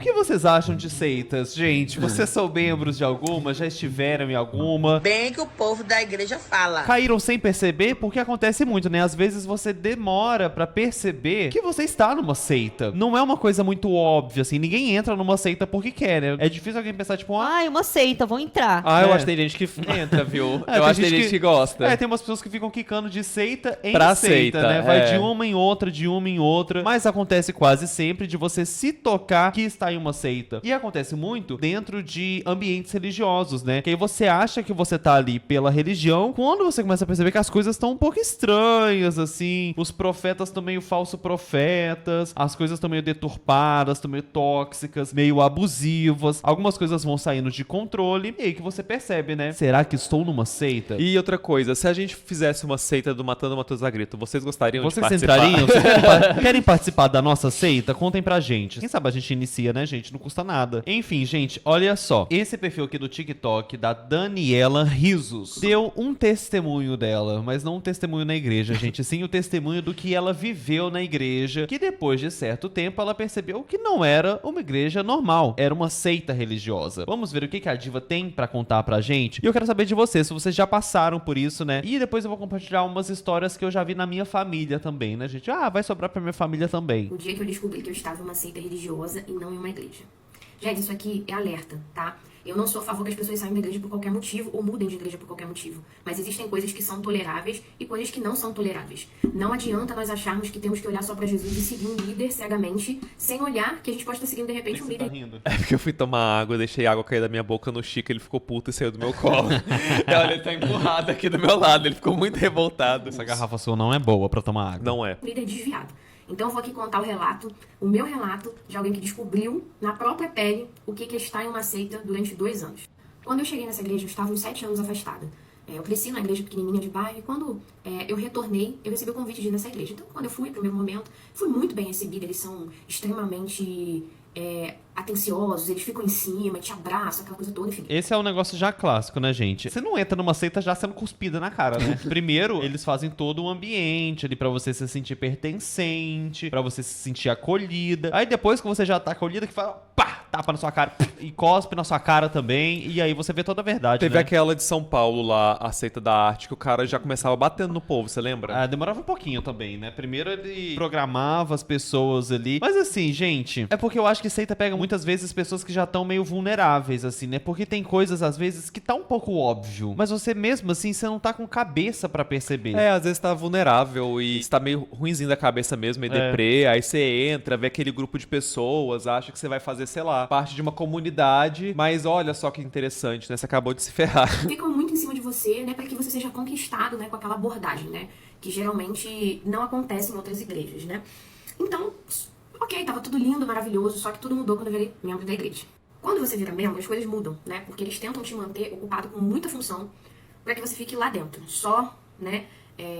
que vocês acham de seitas, gente? Vocês são membros de alguma? Já estiveram em alguma? Bem que o povo da igreja fala. Caíram sem perceber? Porque acontece muito, né? Às vezes você demora pra perceber que você está numa seita. Não é uma coisa muito óbvia, assim. Ninguém entra numa seita porque quer, né? É difícil alguém pensar, tipo, Ai, uma seita, vou entrar. Ah, eu acho que tem gente que entra, viu? É, eu acho que tem gente que gosta. É, tem umas pessoas que ficam quicando de seita em Pra seita, seita, né? Vai é. de uma em outra, de uma em outra. Mas acontece quase sempre de você se tocar que está em uma seita. E acontece muito dentro de ambientes religiosos, né? Que aí você acha que você tá ali pela religião, quando você começa a perceber que as coisas estão um pouco estranhas, assim. Os profetas estão meio falso profetas, as coisas estão meio deturpadas, estão meio tóxicas, meio abusivas. Algumas coisas vão saindo de controle. E aí que você percebe, né? Será que estou numa seita? E outra coisa, se a gente fizesse uma seita do Matando Matheus a Grito, vocês gostariam de Vocês participar? entrariam? Vocês querem participar da nossa seita? Contem pra gente. Quem sabe a gente inicia, né, gente? Não custa nada. Enfim, gente, olha só. Esse perfil aqui do TikTok, da Daniela Risos, deu um testemunho dela, mas não um testemunho na igreja, gente. Sim, o testemunho do que ela viveu na igreja, que depois de certo tempo ela percebeu que não era uma igreja normal, era uma seita religiosa. Vamos ver o que a diva tem pra contar pra gente? E eu quero saber de vocês, se vocês já passaram por isso, né? E depois eu vou compartilhar umas histórias que eu já vi na minha família também, né, gente? Ah, vai sobrar pra minha família também. O dia que eu descobri que eu estava em uma seita religiosa e não em uma igreja. Gente, isso aqui é alerta, tá? Eu não sou a favor que as pessoas saiam da igreja por qualquer motivo ou mudem de igreja por qualquer motivo. Mas existem coisas que são toleráveis e coisas que não são toleráveis. Não adianta nós acharmos que temos que olhar só pra Jesus e seguir um líder cegamente, sem olhar que a gente pode estar seguindo de repente um Você tá líder. rindo? É porque eu fui tomar água, deixei a água cair da minha boca no Chico, ele ficou puto e saiu do meu colo. Olha, ele tá empurrado aqui do meu lado, ele ficou muito revoltado. Essa garrafa sua não é boa pra tomar água. Não é. Um líder desviado. Então eu vou aqui contar o meu relato de alguém que descobriu na própria pele o que é estar em uma seita durante 2 anos. Quando eu cheguei nessa igreja, eu estava uns 7 anos afastada. Eu cresci na igreja pequenininha de bairro e quando eu retornei, eu recebi o convite de ir nessa igreja. Então, quando eu fui, no primeiro momento, fui muito bem recebida. Eles são extremamente atenciosos, eles ficam em cima, te abraçam, aquela coisa toda, enfim. Esse é um negócio já clássico, né, gente? Você não entra numa seita já sendo cuspida na cara, né? Primeiro, eles fazem todo um ambiente ali pra você se sentir pertencente, pra você se sentir acolhida. Aí depois que você já tá acolhida, que fala, pá, tapa na sua cara e cospe na sua cara também. E aí você vê toda a verdade, Teve né? aquela de São Paulo lá, a seita da arte, que o cara já começava batendo no povo, você lembra? Ah, demorava um pouquinho também, né? Primeiro ele programava as pessoas ali. Mas assim, gente, é porque eu acho que seita pega muitas vezes pessoas que já estão meio vulneráveis, assim, né? Porque tem coisas, às vezes, que tá um pouco óbvio. Mas você mesmo, assim, você não tá com cabeça pra perceber. É, às vezes tá vulnerável e está meio ruinzinho da cabeça mesmo, meio deprê, aí você entra, vê aquele grupo de pessoas, acha que você vai fazer, sei lá, parte de uma comunidade, mas olha só que interessante, né? Você acabou de se ferrar. Ficam muito em cima de você, né, para que você seja conquistado, né, com aquela abordagem, né, que geralmente não acontece em outras igrejas, né. Então, ok, tava tudo lindo, maravilhoso, só que tudo mudou quando eu virei membro da igreja. Quando você vira membro, as coisas mudam, né, porque eles tentam te manter ocupado com muita função para que você fique lá dentro, só, né,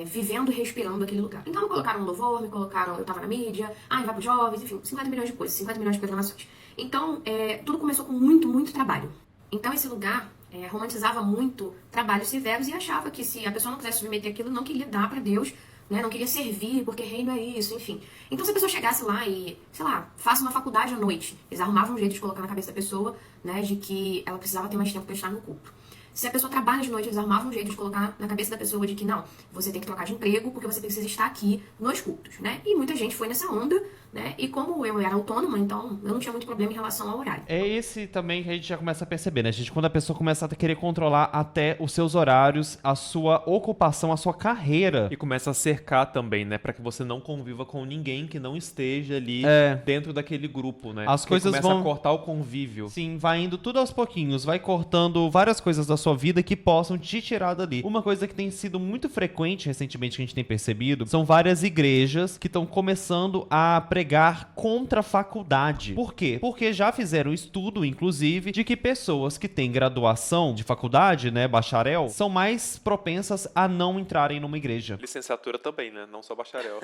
vivendo e respirando aquele lugar. Então me colocaram no louvor, me colocaram, eu tava na mídia, vai pros jovens, enfim, 50 milhões de coisas, 50 milhões de programações. Então, tudo começou com muito, muito trabalho. Então esse lugar romantizava muito trabalhos severos e achava que se a pessoa não quisesse submeter aquilo, não queria dar pra Deus, né, não queria servir, porque reino é isso, enfim. Então se a pessoa chegasse lá e, sei lá, faça uma faculdade à noite, eles arrumavam um jeito de colocar na cabeça da pessoa, né, de que ela precisava ter mais tempo pra estar no culto. Se a pessoa trabalha de noite, eles arrumavam um jeito de colocar na cabeça da pessoa de que não, você tem que trocar de emprego porque você precisa estar aqui nos cultos, né? E muita gente foi nessa onda, né? E como eu era autônoma, então eu não tinha muito problema em relação ao horário. É esse também que a gente já começa a perceber, né, gente? Quando a pessoa começa a querer controlar até os seus horários, a sua ocupação, a sua carreira. E começa a cercar também, né? Pra que você não conviva com ninguém que não esteja ali dentro daquele grupo, né? As Porque coisas começa vão a cortar o convívio. Sim, vai indo tudo aos pouquinhos, vai cortando várias coisas da sua vida que possam te tirar dali. Uma coisa que tem sido muito frequente recentemente que a gente tem percebido são várias igrejas que estão começando a pregar contra a faculdade. Por quê? Porque já fizeram estudo, inclusive, de que pessoas que têm graduação de faculdade, né, bacharel, são mais propensas a não entrarem numa igreja. Licenciatura também, né? Não só bacharel.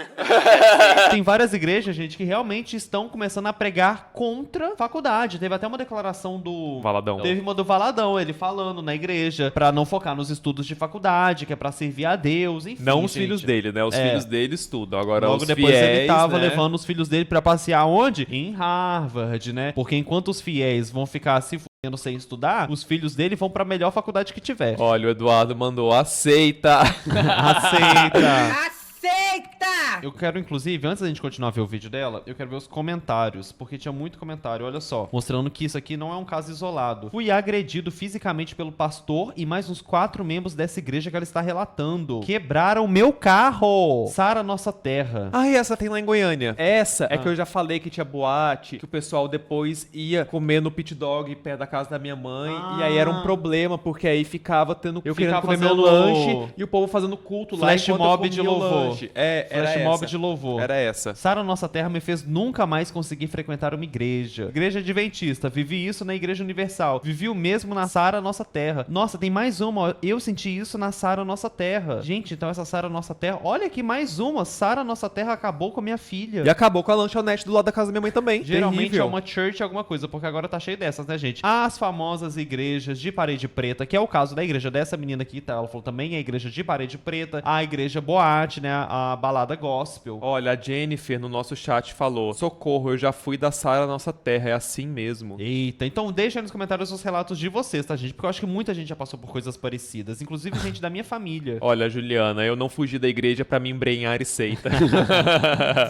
Tem várias igrejas, gente, que realmente estão começando a pregar contra a faculdade. Teve até uma declaração do Valadão. Teve uma do Valadão, ele falando na igreja pra não focar nos estudos de faculdade, que é pra servir a Deus, enfim. Não os gente. filhos dele, né? Os filhos dele estudam. Agora Logo os depois fiéis, ele tava né? levando os filhos filhos dele pra passear onde? Em Harvard, né? Porque enquanto os fiéis vão ficar se fudendo sem estudar, os filhos dele vão pra melhor faculdade que tiver. Olha, o Eduardo mandou aceita. Aceita! Aceita! Eu quero, inclusive, antes da gente continuar a ver o vídeo dela, eu quero ver os comentários, porque tinha muito comentário, olha só, mostrando que isso aqui não é um caso isolado. Fui agredido fisicamente pelo pastor e mais uns 4 membros dessa igreja que ela está relatando. Quebraram meu carro! Sara Nossa Terra. Ah, e essa tem lá em Goiânia. Essa é que eu já falei que tinha boate, que o pessoal depois ia comer no pit dog perto da casa da minha mãe. E aí era um problema, porque aí ficava tendo... Eu querendo comer meu lanche e o povo fazendo culto lá Flash enquanto mob eu de comia o louvor. lanche. Era Flash essa. mob de louvor. Era essa. Sara Nossa Terra me fez nunca mais conseguir frequentar uma igreja. Igreja Adventista. Vivi isso na Igreja Universal. Vivi o mesmo na Sara Nossa Terra. Nossa, tem mais uma. Ó. Eu senti isso na Sara Nossa Terra. Gente, então essa Sara Nossa Terra... Olha aqui, mais uma. Sara Nossa Terra acabou com a minha filha. E acabou com a lanchonete do lado da casa da minha mãe também. Geralmente Terrível. é uma church alguma coisa, porque agora tá cheio dessas, né, gente? As famosas igrejas de parede preta, que é o caso da igreja dessa menina aqui, tá? Ela falou também a igreja de parede preta, a igreja boate, né? A balada gospel. Olha, a Jennifer no nosso chat falou: socorro, eu já fui da Sara Nossa Terra, é assim mesmo. Eita, então deixa aí nos comentários os relatos de vocês, tá, gente? Porque eu acho que muita gente já passou por coisas parecidas, inclusive gente da minha família. Olha, Juliana, eu não fugi da igreja pra me embrenhar e seita.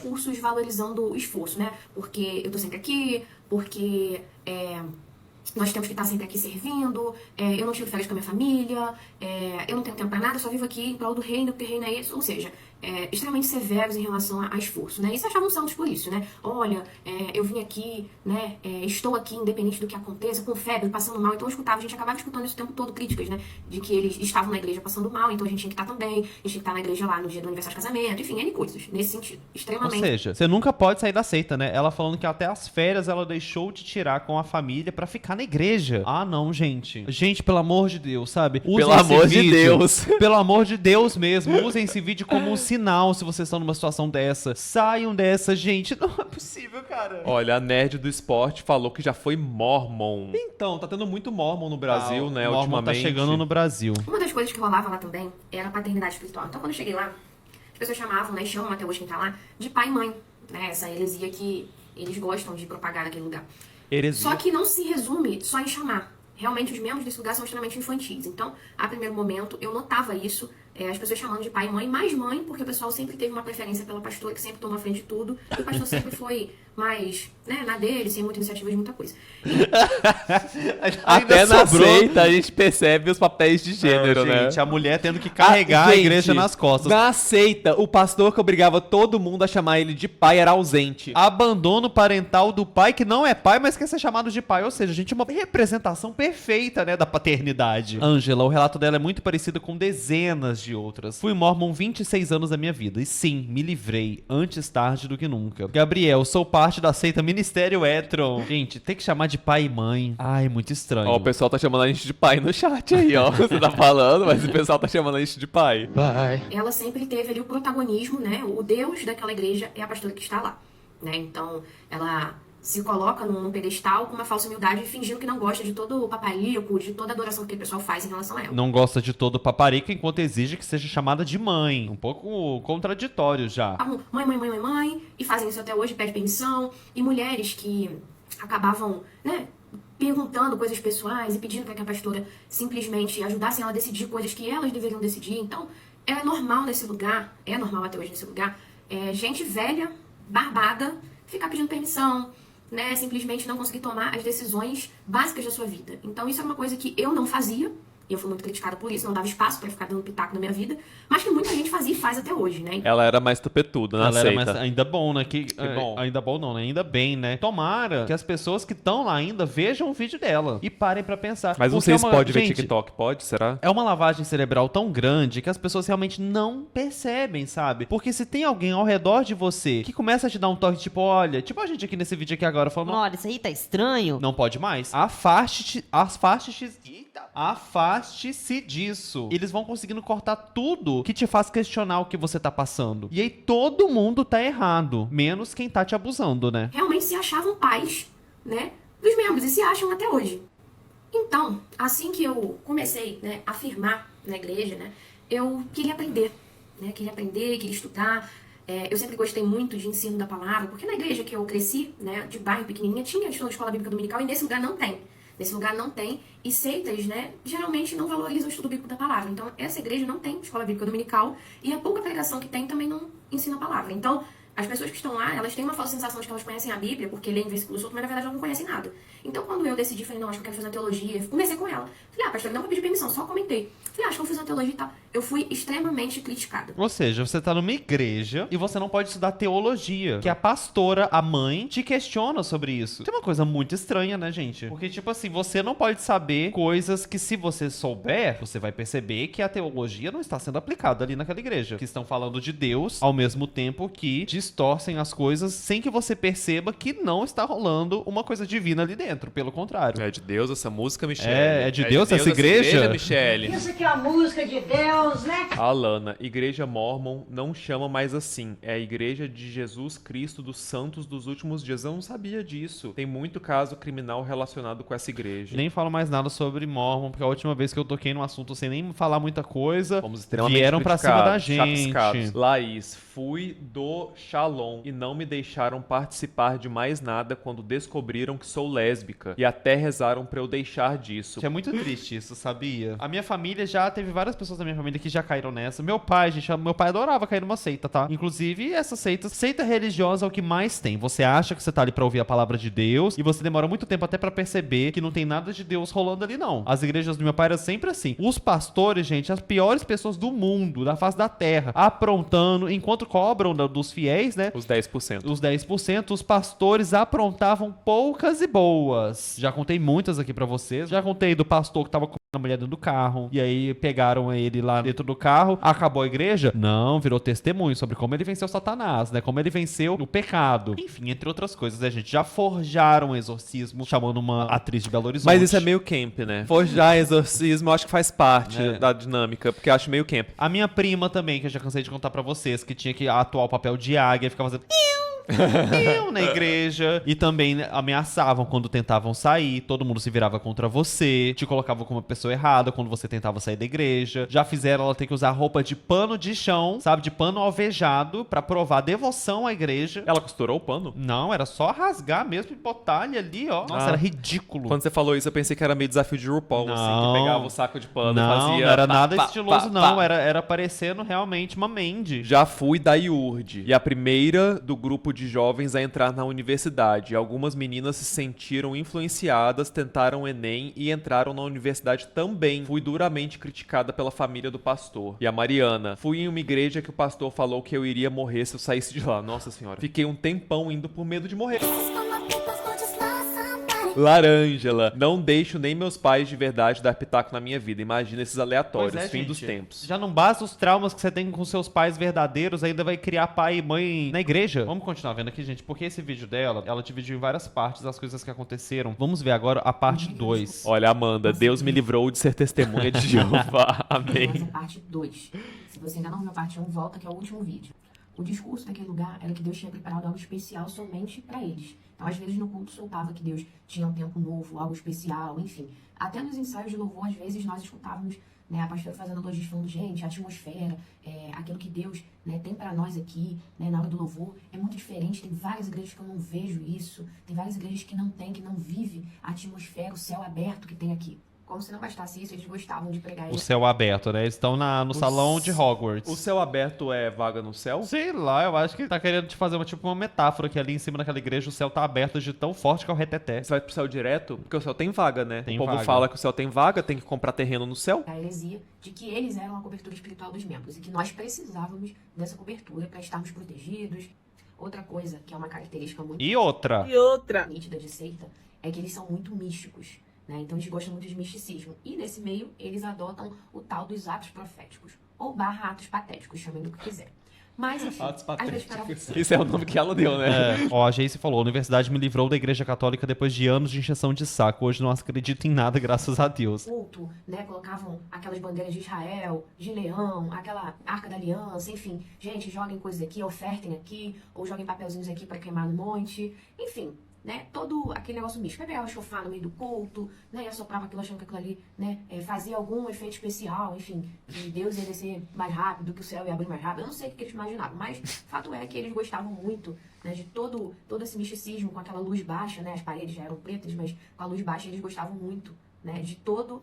Cursos valorizando o esforço, né? Porque eu tô sempre aqui, porque nós temos que estar sempre aqui servindo, eu não tiro férias com a minha família, eu não tenho tempo pra nada, eu só vivo aqui em prol do reino, porque reino é isso. Ou seja, extremamente severos em relação a esforço, né? E se achavam santos por isso, né? Olha, eu vim aqui, né? Estou aqui independente do que aconteça, com febre, passando mal. Então eu escutava, a gente acabava escutando isso o tempo todo, críticas, né? De que eles estavam na igreja passando mal, então a gente tinha que estar também, a gente tinha que estar na igreja lá no dia do aniversário de casamento, enfim, N coisas, nesse sentido, Ou extremamente. seja, você nunca pode sair da seita, né? Ela falando que até as férias ela deixou de tirar com a família pra ficar na igreja. Ah, não, gente. Gente, pelo amor de Deus, sabe? Usem Pelo esse amor de vídeo- Deus. Pelo amor de Deus mesmo. Usem esse vídeo como um sinal se vocês estão numa situação dessa. Saiam dessa, gente. Não é possível, cara. Olha, a nerd do esporte falou que já foi mormon. Então, tá tendo muito mormon no Brasil, né, O Mormon ultimamente. tá chegando no Brasil. Uma das coisas que rolava lá também era a paternidade espiritual. Então, quando eu cheguei lá, as pessoas chamavam, né, e chamam até hoje quem tá lá, de pai e mãe, né, essa heresia que eles gostam de propagar naquele lugar. Heresia. Só que não se resume só em chamar. Realmente, os membros desse lugar são extremamente infantis. Então, a primeiro momento, eu notava isso, as pessoas chamando de pai e mãe, mais mãe, porque o pessoal sempre teve uma preferência pela pastora, que sempre tomou a frente de tudo. E o pastor sempre foi mais, né, na dele, sem muita iniciativa de muita coisa. Até na sobrou. seita a gente percebe os papéis de gênero, né? Gente, a mulher tendo que carregar a Gente, igreja nas costas. Na seita, o pastor que obrigava todo mundo a chamar ele de pai era ausente. Abandono parental do pai, que não é pai, mas quer ser chamado de pai. Ou seja, gente, uma representação perfeita, né, da paternidade. Ângela, o relato dela é muito parecido com dezenas de outras. Fui mormon 26 anos da minha vida. E sim, me livrei. Antes tarde do que nunca. Gabriel, sou parte da seita Ministério Etron. Gente, tem que chamar de pai e mãe. Ai, muito estranho. Ó, o pessoal tá chamando a gente de pai no chat aí, ó. Você tá falando, mas o pessoal tá chamando a gente de pai. Ela sempre teve ali o protagonismo, né? O Deus daquela igreja é a pastora que está lá, né? Então, ela se coloca num pedestal com uma falsa humildade, fingindo que não gosta de todo o paparico, de toda a adoração que o pessoal faz em relação a ela. Não gosta de todo paparico, enquanto exige que seja chamada de mãe. Um pouco contraditório já. Mãe, mãe, mãe, mãe, mãe, e fazem isso até hoje, pede permissão. E mulheres que acabavam, né, perguntando coisas pessoais e pedindo para que a pastora simplesmente ajudasse ela a decidir coisas que elas deveriam decidir. Então, é normal nesse lugar, é normal até hoje nesse lugar, gente velha, barbada, ficar pedindo permissão, né, simplesmente não conseguir tomar as decisões básicas da sua vida. Então isso é uma coisa que eu não fazia, e eu fui muito criticada por isso, não dava espaço pra ficar dando pitaco na minha vida, mas que muita gente fazia e faz até hoje, né? Ela era mais tupetuda na Ela era seita. mais, ainda bom, né? Que bom. Ainda bom não, né? Ainda bem, né? Tomara que as pessoas que estão lá ainda vejam o vídeo dela e parem pra pensar. Mas não Porque sei se pode ver gente, TikTok, pode? Será? É uma lavagem cerebral tão grande que as pessoas realmente não percebem, sabe? Porque se tem alguém ao redor de você que começa a te dar um toque, tipo, olha, tipo a gente aqui nesse vídeo aqui agora falando, Olha, isso aí tá estranho. não pode mais. Afaste-se disso. Eles vão conseguindo cortar tudo que te faz questionar o que você tá passando. E aí todo mundo tá errado, menos quem tá te abusando, né? Realmente se achavam pais, né, dos membros, e se acham até hoje. Então, assim que eu comecei, né, a firmar na igreja, né, eu queria aprender, queria estudar, Eu sempre gostei muito de ensino da palavra, porque na igreja que eu cresci, né, de bairro pequenininha, tinha escola bíblica dominical e nesse lugar não tem. Nesse lugar não tem. E seitas, né, geralmente não valorizam o estudo bíblico da palavra. Então, essa igreja não tem escola bíblica dominical e a pouca pregação que tem também não ensina a palavra. Então, as pessoas que estão lá, elas têm uma falsa sensação de que elas conhecem a Bíblia, porque leem versículos soltos, mas na verdade elas não conhecem nada. Então, quando eu decidi, falei, não, acho que eu quero fazer uma teologia, comecei com ela. Falei, pastor, não vou pedir permissão, só comentei. Falei, acho que eu fiz uma teologia e tal. Eu fui extremamente criticada. Ou seja, você tá numa igreja e você não pode estudar teologia. Que a pastora, a mãe, te questiona sobre isso. Tem uma coisa muito estranha, né, gente? Porque, tipo assim, você não pode saber coisas que, se você souber, você vai perceber que a teologia não está sendo aplicada ali naquela igreja. Que estão falando de Deus, ao mesmo tempo que distorcem as coisas sem que você perceba que não está rolando uma coisa divina ali dentro. Pelo contrário. É de Deus essa música, Michele. É de Deus essa igreja? Michele. Isso que é a música de Deus, né? Alana, Igreja Mormon não chama mais assim. É a Igreja de Jesus Cristo dos Santos dos Últimos Dias. Eu não sabia disso. Tem muito caso criminal relacionado com essa igreja. Nem falo mais nada sobre Mormon, porque a última vez que eu toquei no assunto sem nem falar muita coisa, Fomos extremamente vieram pra cima da gente. chapiscados. Laís, fui do Shalom e não me deixaram participar de mais nada quando descobriram que sou lésbica. E até rezaram pra eu deixar disso. É muito triste isso, sabia? A minha família já teve várias pessoas da minha família que já caíram nessa. Meu pai, gente, meu pai adorava cair numa seita, tá? Inclusive, essa seita religiosa é o que mais tem. Você acha que você tá ali pra ouvir a palavra de Deus e você demora muito tempo até pra perceber que não tem nada de Deus rolando ali, não. As igrejas do meu pai eram sempre assim. Os pastores, gente, as piores pessoas do mundo, da face da terra, aprontando, enquanto cobram dos fiéis, né? Os 10%. Os 10%, os pastores aprontavam poucas e boas. Já contei muitas aqui pra vocês. Já contei do pastor que tava com a mulher dentro do carro. E aí pegaram ele lá dentro do carro. Acabou a igreja? Não, virou testemunho sobre como ele venceu Satanás, né? Como ele venceu o pecado. Enfim, entre outras coisas, a gente já forjaram um exorcismo chamando uma atriz de Belo Horizonte. Mas isso é meio camp, né? Forjar exorcismo, eu acho que faz parte da dinâmica, porque eu acho meio camp. A minha prima também, que eu já cansei de contar pra vocês, que tinha que atuar o papel de águia, ficava fazendo... na igreja. E também ameaçavam quando tentavam sair. Todo mundo se virava contra você. Te colocavam como uma pessoa errada quando você tentava sair da igreja. Já fizeram ela ter que usar roupa de pano de chão, sabe? De pano alvejado, pra provar devoção à igreja. Ela costurou o pano? Não, era só rasgar mesmo e botar ele ali, ó. Nossa, era ridículo. Quando você falou isso, eu pensei que era meio desafio de RuPaul, assim, que pegava o saco de pano e fazia... Não era nada estiloso, não. Era parecendo realmente uma Mandy. Já fui da IURD. E a primeira do grupo de jovens a entrar na universidade. Algumas meninas se sentiram influenciadas, tentaram o Enem e entraram na universidade também. Fui duramente criticada pela família do pastor. E a Mariana, fui em uma igreja que o pastor falou que eu iria morrer se eu saísse de lá. Nossa senhora. Fiquei um tempão indo por medo de morrer. Larângela, não deixo nem meus pais de verdade dar pitaco na minha vida. Imagina esses aleatórios, fim gente, dos tempos. Já não basta os traumas que você tem com seus pais verdadeiros, ainda vai criar pai e mãe na igreja. Vamos continuar vendo aqui, gente, porque esse vídeo dela, ela dividiu em várias partes as coisas que aconteceram. Vamos ver agora a parte 2. Olha, Amanda, Deus me livrou de ser testemunha de Jeová. Amém. Essa é parte 2. Se você ainda não viu a parte 1, volta que é o último vídeo. O discurso daquele lugar era que Deus tinha preparado algo especial somente para eles. Então, às vezes, no culto soltava que Deus tinha um tempo novo, algo especial, enfim. Até nos ensaios de louvor, às vezes, nós escutávamos, né, a pastora fazendo elogios, falando, gente, a atmosfera, aquilo que Deus, né, tem para nós aqui, né, na hora do louvor, é muito diferente. Tem várias igrejas que eu não vejo isso. Tem várias igrejas que não tem, que não vive a atmosfera, o céu aberto que tem aqui. Como se não bastasse isso, eles gostavam de pregar. O céu aberto, né? Eles estão no salão de Hogwarts. O céu aberto é vaga no céu? Sei lá, eu acho que tá querendo te fazer uma metáfora que ali em cima daquela igreja o céu tá aberto de tão forte que é o reteté. Você vai pro céu direto? Porque o céu tem vaga, né? Tem o povo vaga. fala que o céu tem vaga, tem que comprar terreno no céu. A heresia de que eles eram a cobertura espiritual dos membros e que nós precisávamos dessa cobertura para estarmos protegidos. Outra coisa que é uma característica muito E outra. nítida de seita é que eles são muito místicos, né? Então eles gostam muito de misticismo. E nesse meio eles adotam o tal dos atos proféticos ou atos patéticos, chamem do que quiser. Mas enfim, Atos às vezes para Isso é o nome que ela deu, né? Ó, a Jace falou, a universidade me livrou da igreja católica depois de anos de injeção de saco. Hoje não acredito em nada, graças a Deus. culto, né, colocavam aquelas bandeiras de Israel, de leão, aquela arca da aliança, enfim, gente, joguem coisas aqui, ofertem aqui, ou joguem papelzinhos aqui para queimar no monte, enfim, né, todo aquele negócio místico. Aí pegava chofar no meio do culto, né, e assoprava aquilo achando que aquilo ali, né, fazia algum efeito especial, enfim, que Deus ia descer mais rápido, que o céu ia abrir mais rápido. Eu não sei o que eles imaginavam, mas fato é que eles gostavam muito, né, de todo esse misticismo com aquela luz baixa, né, as paredes já eram pretas, mas com a luz baixa eles gostavam muito, né, de toda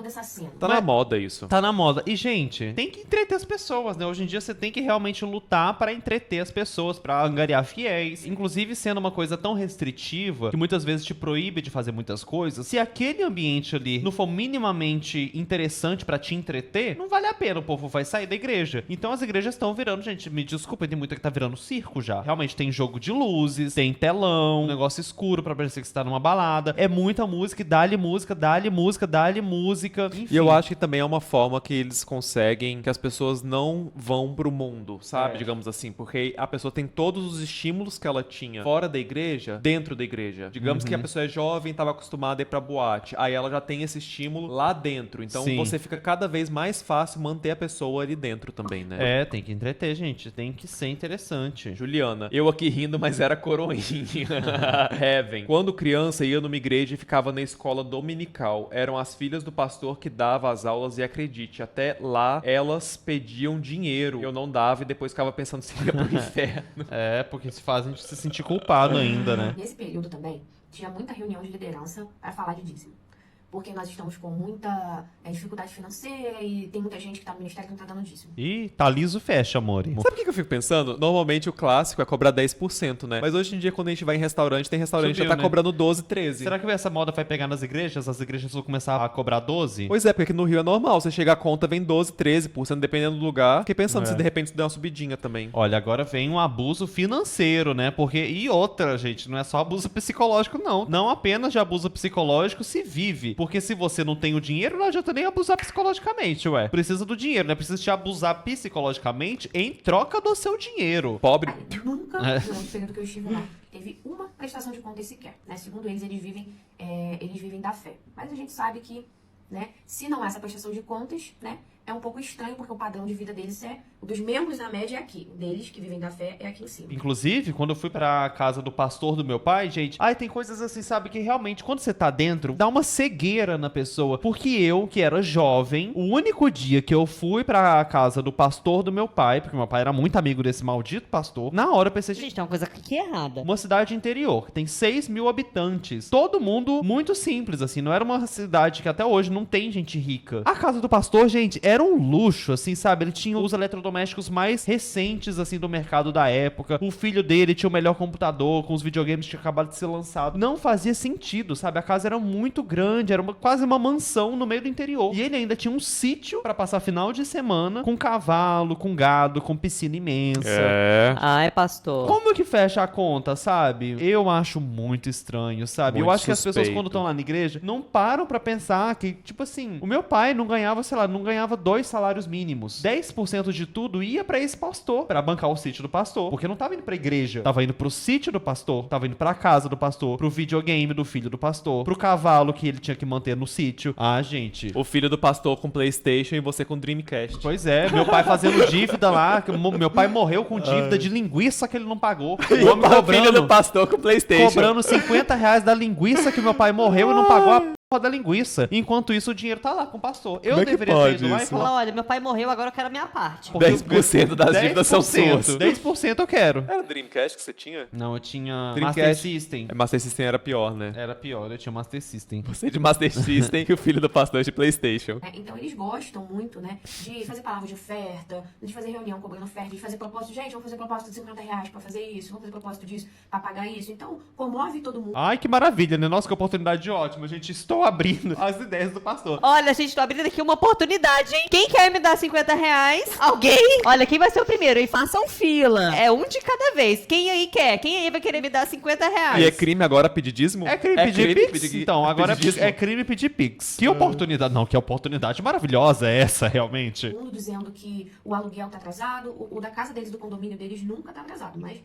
essa cena. Tá na moda isso. Tá na moda. E, gente, tem que entreter as pessoas, né? Hoje em dia você tem que realmente lutar pra entreter as pessoas, pra angariar fiéis. Inclusive, sendo uma coisa tão restritiva, que muitas vezes te proíbe de fazer muitas coisas, se aquele ambiente ali não for minimamente interessante pra te entreter, não vale a pena, o povo vai sair da igreja. Então as igrejas estão virando, gente, me desculpa, tem muita que tá virando circo já. Realmente tem jogo de luzes, tem telão, negócio escuro pra parecer que você tá numa balada. É muita música e dá-lhe música, dá-lhe música, dá-lhe música, enfim. E eu acho que também é uma forma que eles conseguem que as pessoas não vão pro mundo, sabe? Digamos assim, porque a pessoa tem todos os estímulos que ela tinha fora da igreja, dentro da igreja. Digamos que a pessoa é jovem, estava acostumada a ir pra boate, aí ela já tem esse estímulo lá dentro. Então Sim. você fica cada vez mais fácil manter a pessoa ali dentro também, né? É, tem que entreter, gente. Tem que ser interessante. Juliana, eu aqui rindo, mas era coroinha. Heaven. Quando criança, ia numa igreja e ficava na escola dominical. Eram as filhas do pastor que dava as aulas e acredite, até lá elas pediam dinheiro. Eu não dava e depois ficava pensando se ia pro inferno. É, porque se faz a gente se sentir culpado ainda, né? Nesse período também, tinha muita reunião de liderança para falar de dízimo. Porque nós estamos com muita dificuldade financeira e tem muita gente que tá no ministério que não tá dando dízimo. Ih, tá liso fecha, amor. Sabe o que eu fico pensando? Normalmente o clássico é cobrar 10%, né? Mas hoje em dia, quando a gente vai em restaurante, tem restaurante que já tá né? cobrando 12, 13. Será que essa moda vai pegar nas igrejas? As igrejas vão começar a cobrar 12? Pois é, porque aqui no Rio é normal. Você chega a conta, vem 12, 13%, dependendo do lugar. Fiquei pensando se de repente isso der uma subidinha também. Olha, agora vem um abuso financeiro, né? Porque, e outra, gente, não é só abuso psicológico, não. Não apenas de abuso psicológico se vive. Porque se você não tem o dinheiro, não adianta nem abusar psicologicamente, ué. Precisa do dinheiro, né? Precisa te abusar psicologicamente em troca do seu dinheiro. Pobre. Nunca, durante o período que eu estive lá, teve uma prestação de contas sequer, né? Segundo eles vivem da fé. Mas a gente sabe que, né, se não há essa prestação de contas, né, é um pouco estranho, porque o padrão de vida deles o dos membros da média é aqui. O deles, que vivem da fé, é aqui em cima. Inclusive, quando eu fui pra casa do pastor do meu pai, gente, tem coisas assim, sabe, que realmente, quando você tá dentro, dá uma cegueira na pessoa. Porque eu, que era jovem, o único dia que eu fui pra casa do pastor do meu pai, porque meu pai era muito amigo desse maldito pastor, na hora eu pensei, Gente, tem uma coisa aqui errada. uma cidade interior, que tem 6 mil habitantes. Todo mundo muito simples, assim. Não era uma cidade que até hoje não tem gente rica. A casa do pastor, gente, era um luxo, assim, sabe? Ele tinha os eletrodomésticos mais recentes, assim, do mercado da época. O filho dele tinha o melhor computador, com os videogames que tinham acabado de ser lançado. Não fazia sentido, sabe? A casa era muito grande, era quase uma mansão no meio do interior. E ele ainda tinha um sítio pra passar final de semana, com cavalo, com gado, com piscina imensa. É. Ai, pastor. Como que fecha a conta, sabe? Eu acho muito estranho, sabe? Muito eu acho que as pessoas, suspeito. quando estão lá na igreja, não param pra pensar que, tipo assim, o meu pai não ganhava, sei lá, não ganhava 2 salários mínimos. 10% de tudo ia pra esse pastor, pra bancar o sítio do pastor. Porque não tava indo pra igreja, tava indo pro sítio do pastor, tava indo pra casa do pastor, pro videogame do filho do pastor, pro cavalo que ele tinha que manter no sítio. Gente. O filho do pastor com PlayStation e você com Dreamcast. Pois é, meu pai fazendo dívida lá, meu pai morreu com dívida de linguiça que ele não pagou. O homem O filho do pastor com PlayStation. cobrando R$50 da linguiça que meu pai morreu e não pagou a porra da linguiça. Enquanto isso, o dinheiro tá lá com o pastor. Eu Como é que deveria ter pode ido lá e isso? falar... Fala, olha, meu pai morreu, agora eu quero a minha parte. 10% das dívidas são suas. 10% eu quero. Era Dreamcast que você tinha? Não, eu tinha Dreamcast. Master System. Master System era pior, né? Era pior, eu tinha Master System. Você de Master System e o filho do pastor de PlayStation. Então eles gostam muito, né, de fazer palavra de oferta, de fazer reunião cobrando oferta, de fazer propósito. Gente, vamos fazer propósito de R$50 pra fazer isso, vamos fazer propósito disso pra pagar isso. Então, comove todo mundo. Ai, que maravilha, né? Nossa, que oportunidade ótima. Gente, estou abrindo as ideias do pastor. Olha, gente, tô abrindo aqui uma oportunidade, hein? Quem quer me dar R$50? Alguém? Olha, quem vai ser o primeiro? E façam fila. É um de cada vez. Quem aí quer? Quem aí vai querer me dar R$50? E é crime agora pedir dízimo? É crime pedir Pix? pedir- Então, agora pedir dízimo. é crime pedir Pix. Que oportunidade... Não, que oportunidade maravilhosa é essa, realmente. Todo mundo dizendo que o aluguel tá atrasado, o da casa deles, do condomínio deles, nunca tá atrasado, mas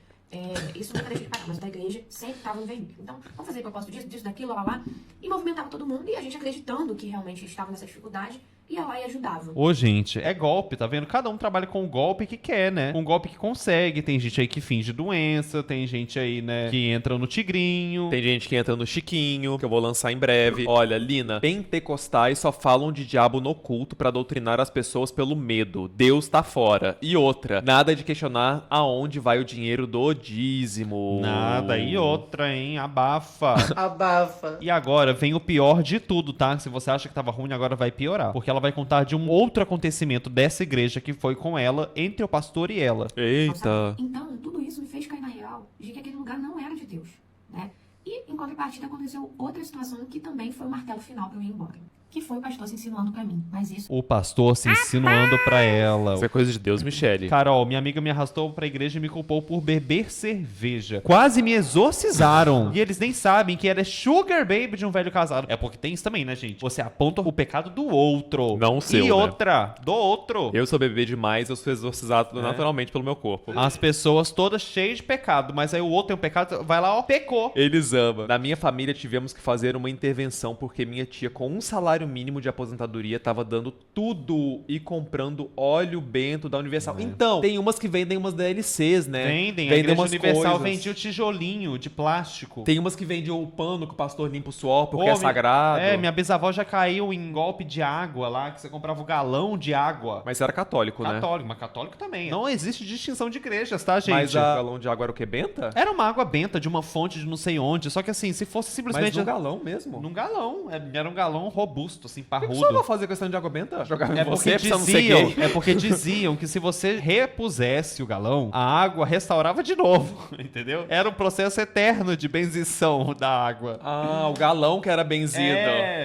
isso nunca deixa de pagar. Mas o da igreja sempre tava no vermelho. Então, vamos fazer propósito disso, daquilo, lá. E movimentava todo mundo, e a gente acreditando que realmente estava nessa dificuldade, ia lá e ajudava. Ô, gente, é golpe, tá vendo? Cada um trabalha com o golpe que quer, né? Um golpe que consegue. Tem gente aí que finge doença, tem gente aí, né, que entra no tigrinho. Tem gente que entra no Chiquinho, que eu vou lançar em breve. Olha, Lina, pentecostais só falam de diabo no culto pra doutrinar as pessoas pelo medo. Deus tá fora. E outra, nada de questionar aonde vai o dinheiro do dízimo. Nada. E outra, hein? Abafa. Abafa. E agora vem o pior de tudo, tá? Se você acha que tava ruim, agora vai piorar. Porque ela vai contar de um outro acontecimento dessa igreja que foi com ela, entre o pastor e ela. Eita. Então, tudo isso me fez cair na real de que aquele lugar não era de Deus, né? E, em contrapartida, aconteceu outra situação que também foi o martelo final pra eu ir embora. Que foi o pastor se insinuando pra mim. Mas isso... O pastor se insinuando pra ela. Isso é coisa de Deus, Michele. Carol, minha amiga me arrastou pra igreja e me culpou por beber cerveja. Quase me exorcizaram. E eles nem sabem que ela é sugar baby de um velho casado. É porque tem isso também, né, gente? Você aponta o pecado do outro. Não o seu, E né? outra, do outro. Eu sou bebê demais, eu sou exorcizado naturalmente pelo meu corpo. As pessoas todas cheias de pecado, mas aí o outro tem um pecado, vai lá, ó, pecou. Eles amam. Na minha família tivemos que fazer uma intervenção porque minha tia, com um salário mínimo de aposentadoria, tava dando tudo e comprando óleo bento da Universal. Então, tem umas que vendem umas DLCs, né? Vendem, a igreja umas universal coisas. vendia o tijolinho de plástico. Tem umas que vendem o pano que o pastor limpa o suor porque Ô, é sagrado. minha bisavó já caiu em golpe de água lá, que você comprava o galão de água. Mas era católico, né? Católico, mas católico também. Não existe distinção de igrejas, tá, gente? Mas o galão de água era o que? Benta? Era uma água benta de uma fonte de não sei onde. Só que assim, se fosse Mas simplesmente. no galão mesmo? Num galão. Era um galão robusto, assim, O que parrudo. você vai fazer questão de água benta? Jogar em É você, porque, pra não ser diziam, gay? é porque diziam que se você repusesse o galão, a água restaurava de novo, entendeu? Era um processo eterno de benzição da água. Ah, o galão que era benzido.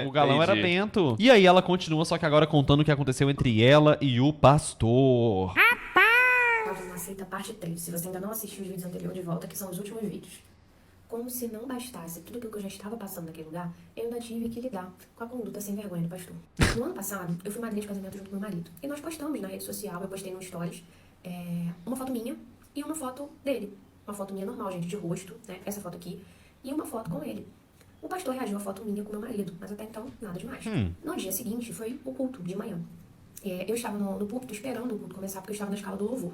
O galão era Entendi. bento. E aí ela continua, só que agora contando o que aconteceu entre ela e o pastor. Causa Uma Seita parte 3. Se você ainda não assistiu os vídeos anteriores, de volta, que são os últimos vídeos. Como se não bastasse tudo aquilo que eu já estava passando naquele lugar, eu ainda tive que lidar com a conduta sem vergonha do pastor. No ano passado, eu fui madrinha de casamento junto com meu marido. E nós postamos na rede social, eu postei no Stories, uma foto minha e uma foto dele. Uma foto minha normal, gente, de rosto, né? Essa foto aqui. E uma foto com ele. O pastor reagiu à foto minha com meu marido, mas até então, nada demais. No dia seguinte, foi o culto, de manhã. Eu estava no púlpito esperando o culto começar, porque eu estava na escala do louvor.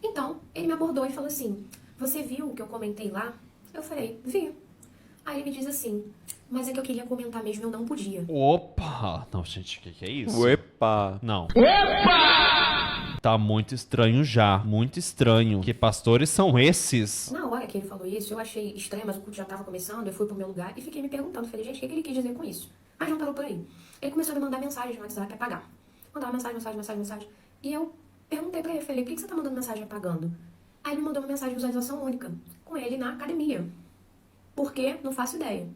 Então, ele me abordou e falou assim, você viu o que eu comentei lá? Eu falei, vi. Aí ele me diz assim, mas é que eu queria comentar mesmo, eu não podia. Opa! Não, gente, o que é isso? Uepa! Não. Opa! Tá muito estranho já. Muito estranho. Que pastores são esses? Na hora que ele falou isso, eu achei estranho, mas o culto já estava começando, eu fui pro meu lugar e fiquei me perguntando, falei, gente, o que ele quis dizer com isso? Mas não parou por aí. Ele começou a me mandar mensagem no WhatsApp apagar. Mandava mensagem. E eu perguntei pra ele, falei, por que você tá mandando mensagem apagando? Aí ele me mandou uma mensagem de visualização única, com ele na academia. Por quê? Não faço ideia.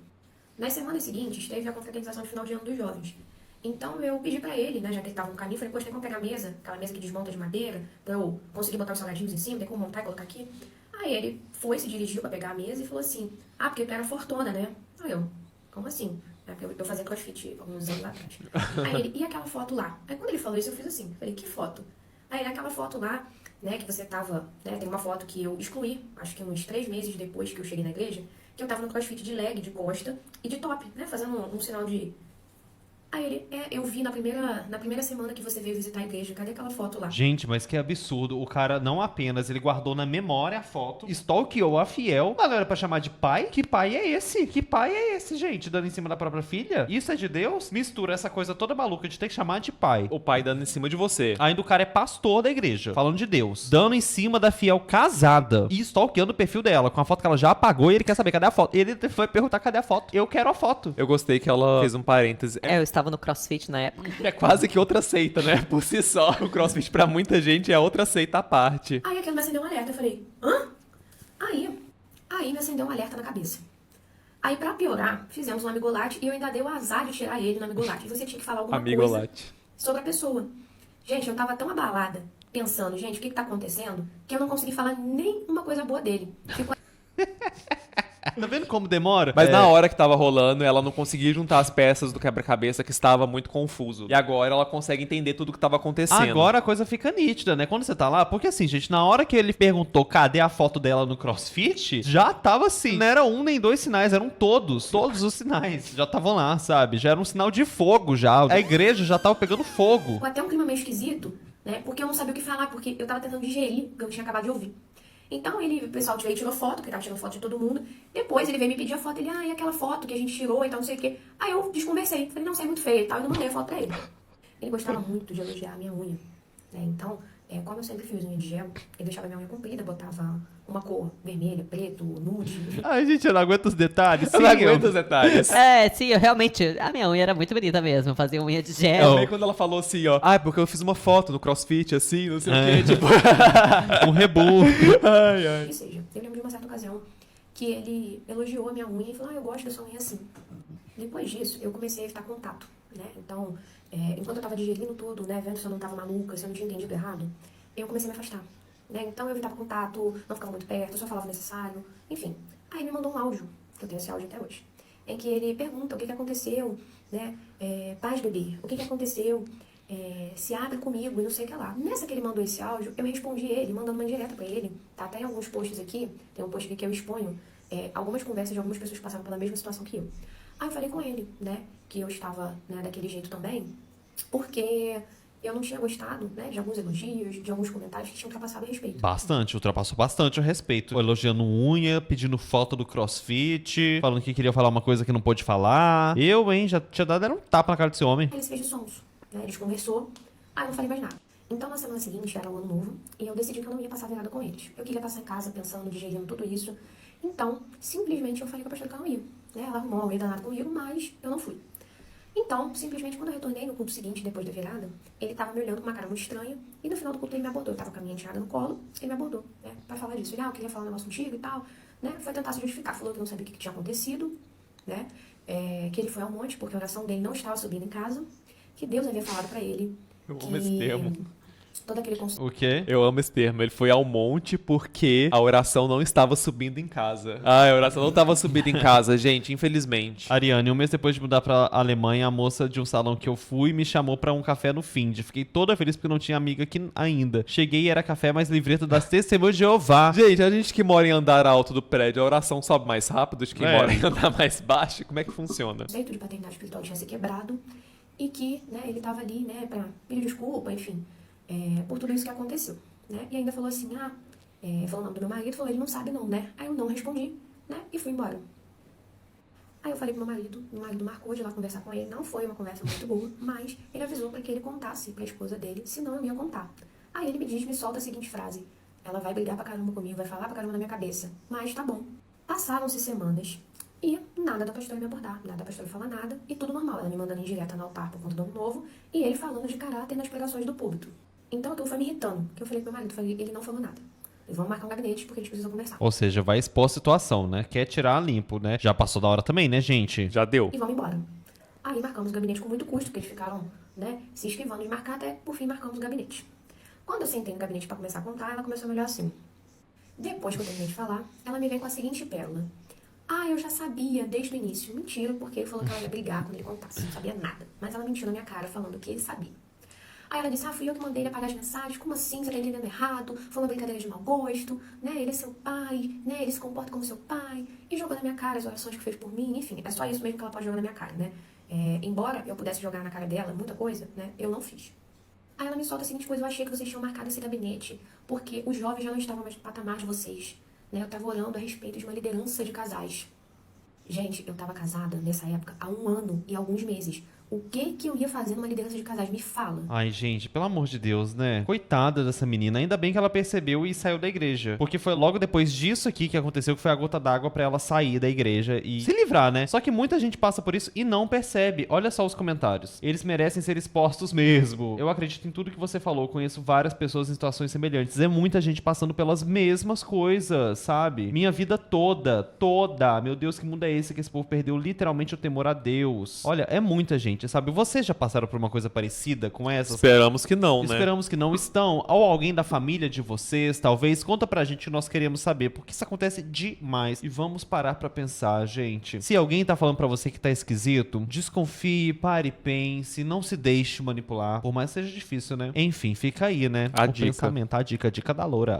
Nas semanas seguintes, teve a confraternização de final de ano dos jovens. Então eu pedi pra ele, né, já que ele tava no caminho, falei, poxa, tem como pegar a mesa, aquela mesa que desmonta de madeira, pra eu conseguir botar os salgadinhos em cima, tem como montar e colocar aqui? Aí ele se dirigiu pra pegar a mesa e falou assim, porque tu era fortuna, né? Aí eu, como assim? Porque eu fazia crossfit alguns anos atrás. Aí ele, e aquela foto lá? Aí quando ele falou isso, eu fiz assim, falei, que foto? Aí ele, aquela foto lá, né, que você tava, né, tem uma foto que eu excluí, acho que uns 3 meses depois que eu cheguei na igreja, que eu tava no crossfit de leg, de costa e de top, né, fazendo um sinal de... Aí ele, eu vi na primeira semana que você veio visitar a igreja, cadê aquela foto lá? Gente, mas que absurdo. O cara não apenas, ele guardou na memória a foto, stalkeou a fiel, mas não era pra chamar de pai? Que pai é esse? Que pai é esse, gente? Dando em cima da própria filha? Isso é de Deus? Mistura essa coisa toda maluca de ter que chamar de pai. O pai dando em cima de você. Ainda o cara é pastor da igreja, falando de Deus. Dando em cima da fiel casada e stalkeando o perfil dela, com a foto que ela já apagou e ele quer saber cadê a foto. Ele foi perguntar cadê a foto. Eu quero a foto. Eu gostei que ela fez um parêntese. Eu estava no CrossFit na época. É quase que outra seita, né? Por si só. O CrossFit pra muita gente é outra seita à parte. Aí aquilo me acendeu um alerta, eu falei, hã? Aí me acendeu um alerta na cabeça. Aí pra piorar, fizemos um amigolate e eu ainda dei o azar de tirar ele no amigolate. E você tinha que falar alguma coisa Amigolate. sobre a pessoa. Gente, eu tava tão abalada, pensando, gente, o que tá acontecendo, que eu não consegui falar nem uma coisa boa dele. Ficou Tá vendo como demora? Mas na hora que tava rolando, ela não conseguia juntar as peças do quebra-cabeça, que estava muito confuso. E agora ela consegue entender tudo o que tava acontecendo. Agora a coisa fica nítida, né? Quando você tá lá, porque assim, gente, na hora que ele perguntou cadê a foto dela no CrossFit, já tava assim. Não era um nem dois sinais, eram todos os sinais. Já estavam lá, sabe? Já era um sinal de fogo já. A igreja já tava pegando fogo. Até um clima meio esquisito, né? Porque eu não sabia o que falar, porque eu tava tentando digerir o que eu tinha acabado de ouvir. Então o pessoal veio e tirou foto, porque tava tirando foto de todo mundo. Depois ele veio me pedir a foto, e aquela foto que a gente tirou e tal, não sei o quê. Aí eu desconversei, falei, não, isso é muito feio e tal, e não mandei a foto pra ele. Ele gostava muito de elogiar a minha unha, né? Então, como eu sempre fiz unha de gel, ele deixava minha unha comprida, botava uma cor vermelha, preto, nude. Ai, gente, eu não aguento os detalhes. Eu não aguento os detalhes. Sim, eu realmente, a minha unha era muito bonita mesmo, eu fazia unha de gel. Também quando ela falou assim, ó, porque eu fiz uma foto no CrossFit, assim, não sei o quê, tipo... Um rebu. Ou seja, eu lembro de uma certa ocasião que ele elogiou a minha unha e falou, eu gosto da sua unha assim. Depois disso, eu comecei a evitar contato, né? Então, enquanto eu tava digerindo tudo, né, vendo se eu não tava maluca, se eu não tinha entendido errado, eu comecei a me afastar, né? Então eu evitava contato, não ficava muito perto, só falava o necessário, enfim. Aí ele me mandou um áudio, que eu tenho esse áudio até hoje, em que ele pergunta o que aconteceu, né? Paz, bebê, o que aconteceu? Se abre comigo e não sei o que lá. Nessa que ele mandou esse áudio, eu respondi ele, mandando uma indireta pra ele, tá? Até em alguns posts aqui, tem um post aqui que eu exponho algumas conversas de algumas pessoas que passaram pela mesma situação que eu. Aí eu falei com ele, né, que eu estava, né, daquele jeito também, porque eu não tinha gostado, né, de alguns elogios, de alguns comentários que tinham ultrapassado o respeito. Bastante, ultrapassou bastante o respeito. Elogiando unha, pedindo foto do CrossFit, falando que queria falar uma coisa que não pôde falar. Eu, hein, já tinha dado um tapa na cara desse homem. Aí ele se fez de sonso, né, a gente conversou, aí eu não falei mais nada. Então, na semana seguinte, era o ano novo, e eu decidi que eu não ia passar a virada com eles. Eu queria passar em casa pensando, digerindo tudo isso. Então, simplesmente eu falei com a pastora que eu não ia. Né? Ela arrumou alguém danado comigo, mas eu não fui. Então, simplesmente, quando eu retornei no culto seguinte, depois da virada, ele tava me olhando com uma cara muito estranha, e no final do culto ele me abordou. Eu tava com a minha enteada no colo, ele me abordou, né, pra falar disso. Ele, eu queria falar um negócio contigo e tal, né, foi tentar se justificar. Falou que não sabia o que tinha acontecido, né, que ele foi ao monte porque a oração dele não estava subindo em casa, que Deus havia falado pra ele. Eu amo esse termo. Todo aquele O quê? Eu amo esse termo. Ele foi ao monte porque a oração não estava subindo em casa. A oração não estava subindo em casa, gente, infelizmente. Ariane, um mês depois de mudar pra Alemanha, a moça de um salão que eu fui me chamou pra um café no Find. Fiquei toda feliz porque não tinha amiga aqui ainda. Cheguei e era café mais livreta das Testemunhas de Jeová. Gente, a gente que mora em andar alto do prédio, a oração sobe mais rápido de quem mora em andar mais baixo. Como é que funciona? O conceito de paternidade espiritual tinha se quebrado e que, né, ele tava ali, né, pra pedir desculpa, enfim, por tudo isso que aconteceu, né? E ainda falou assim, falou o nome do meu marido, falou, ele não sabe não, né? Aí eu não respondi, né? E fui embora. Aí eu falei pro meu marido marcou de ir lá conversar com ele, não foi uma conversa muito boa, mas ele avisou pra que ele contasse pra esposa dele, senão eu ia contar. Aí ele me solta a seguinte frase, ela vai brigar pra caramba comigo, vai falar pra caramba na minha cabeça, mas tá bom. Passaram-se semanas e nada da pastora me abordar, nada da pastora falar nada, e tudo normal, ela me mandando indireta no altar por conta do ano novo, e ele falando de caráter nas pregações do púlpito. Então aquilo foi me irritando, que eu falei pro meu marido, ele não falou nada. Eles vão marcar um gabinete porque a gente precisa conversar. Ou seja, vai expor a situação, né? Quer tirar a limpo, né? Já passou da hora também, né, gente? Já deu. E vamos embora. Aí marcamos o gabinete com muito custo, porque eles ficaram, né, se esquivando de marcar, até por fim marcamos o gabinete. Quando eu sentei no gabinete pra começar a contar, ela começou a me olhar assim. Depois que eu terminei de falar, ela me veio com a seguinte pérola. Eu já sabia desde o início. Mentira, porque ele falou que ela ia brigar quando ele contasse. Não sabia nada. Mas ela mentiu na minha cara, falando que ele sabia. Aí ela disse, fui eu que mandei ele apagar as mensagens. Como assim? Você tá entendendo errado? Foi uma brincadeira de mau gosto, né? Ele é seu pai, né? Ele se comporta como seu pai. E jogou na minha cara as orações que fez por mim. Enfim, é só isso mesmo que ela pode jogar na minha cara, né? Embora eu pudesse jogar na cara dela muita coisa, né? Eu não fiz. Aí ela me solta a seguinte coisa, eu achei que vocês tinham marcado esse gabinete porque os jovens já não estavam mais no patamar de vocês, né? Eu tava orando a respeito de uma liderança de casais. Gente, eu tava casada nessa época há 1 ano e alguns meses. O que eu ia fazer numa liderança de casais? Me fala. Ai, gente, pelo amor de Deus, né? Coitada dessa menina. Ainda bem que ela percebeu e saiu da igreja. Porque foi logo depois disso aqui que aconteceu que foi a gota d'água pra ela sair da igreja e se livrar, né? Só que muita gente passa por isso e não percebe. Olha só os comentários. Eles merecem ser expostos mesmo. Eu acredito em tudo que você falou. Conheço várias pessoas em situações semelhantes. É muita gente passando pelas mesmas coisas, sabe? Minha vida toda. Meu Deus, que mundo é esse que esse povo perdeu literalmente o temor a Deus? Olha, é muita gente. gente, sabe? Vocês já passaram por uma coisa parecida com essa? Esperamos que não, né? Esperamos que não estão. Ou alguém da família de vocês, talvez. Conta pra gente, nós queremos saber, porque isso acontece demais. E vamos parar pra pensar, gente. Se alguém tá falando pra você que tá esquisito, desconfie, pare e pense, não se deixe manipular. Por mais que seja difícil, né? Enfim, fica aí, né? A o dica. pensamento, a dica da Loura.